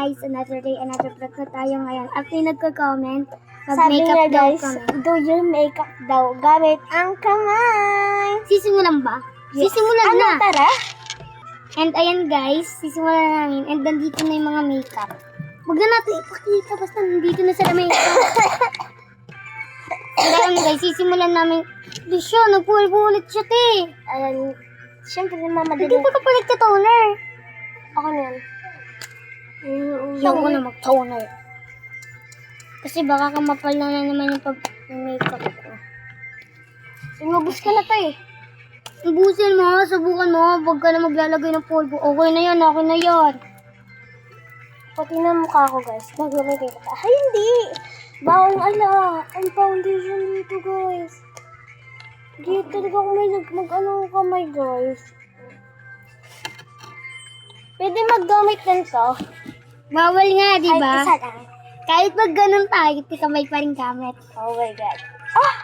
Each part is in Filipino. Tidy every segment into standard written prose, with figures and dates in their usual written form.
guys, another day, another vlog na tayo ngayon. At may nagko-comment, Sabi mag-makeup niya daw guys, kami. do your makeup daw gamit ang kamay. Sisimulan ba? Yes. Sisimulan Ano, na. tara? And Ayan guys, sisimulan na namin. And nandito na yung mga makeup. Huwag na natin ipakita, basta nandito na sila makeup. Ayan guys, sisimulan namin. Di siya, nagpulit siya, te. Ayan, syempre mamadali. Hindi pa ka pa nagka-toner. Ako na yan. Yung na mag-toner. Kasi baka kamapal na naman yung pag-makeup ko. Inubos ka na pa eh. Ubusin mo, subukan mo. Huwag ka na maglalagay ng polvo. Okay na yan, okay na yan. Pati na mukha ko guys. Maglamay ka. Ay, hindi. Bawang ala. Ang foundation dito guys. Dito talaga ako may mag-ano kamay guys. Pwede maggamit lang to. Bawal nga, di Ay, ba? isa lang. Kahit pag ganun tayo, kamay pa rin gamit. Oh my god. Ah!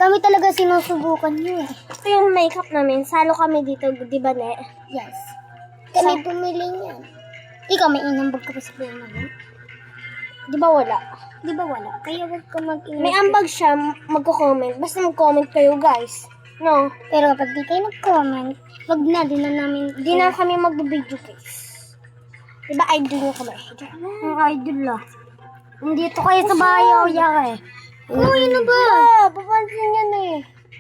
Kami talaga sinusubukan nyo eh. Ito yung makeup namin. Salo kami dito, di ba, Ne? Yes. Kami bumili niyan. Ikaw, may inambag ka pa sa buhay namin? Di ba wala? Di ba wala? Kaya huwag ka mag-inambag. May ambag siya, magko-comment. Basta mag-comment kayo, guys. No? Pero kapag di kayo nag-comment, wag na, di na namin... Di na kami mag-video, guys. Di ba, idol nyo kami? Ang idol lah. Nandito kayo sa bayaw, yak eh. Uy, ano ba? Papansin yan eh.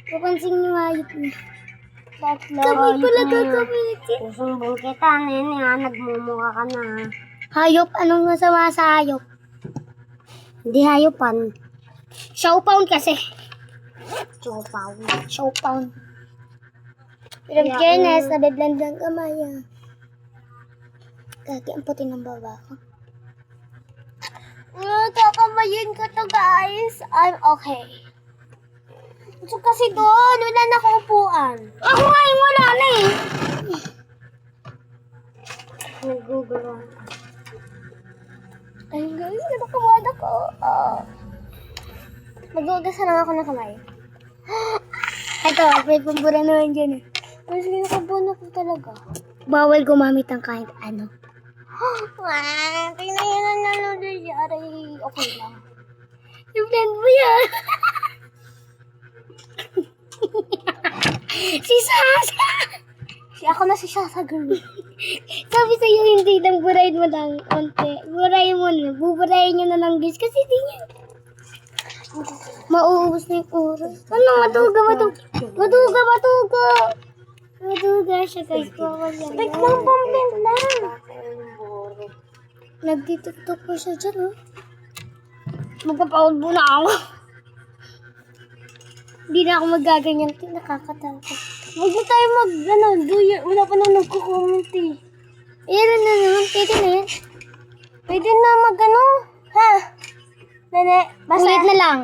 Papansin nyo ayot na. Tatlo. Kami pala gagamitin. Susumbong kita, nene, ha? Nagmumukha ka na. Hayop? Anong masama sa hayop? Hindi hayopan. Show pound kasi. Chopaw. Show pound. Pero in fairness, nabiblend lang kamay ah. Kaki, ang puti ng baba ko. Kakamayin ko to, guys. I'm okay. So, kasi doon, wala na akong upuan. Ako nga yung wala na eh. Nag-google. Ayun, guys, nakakamad ako. Mag-uugasa lang ako ng kamay. Ito, may pambura naman dyan eh. Guys, kinakabuan ako talaga. Bawal gumamit ng kahit ano. Tingnan yun na nangyari. Okay lang. I-blend mo yan. Si Sasa! Ako na si Shasa girl. Sabi sa'yo, hindi lang burahin mo lang. Konti. Burahin mo na. Buburahin nyo na lang guys. Kasi di yan. Mauubos na yung oras. Ano? Matuga. Matuga siya guys. Big lang pambent lang. Nagtituktok po siya dyan oh. Magpapaod mo na ako. Hindi na ako magaganyan. Nakakatakot. Huwag na tayo wala pa na nagko-comment eh. Ayan na naman. Pwede na yan. Pwede na ha? Nene, basta. Ulit na lang.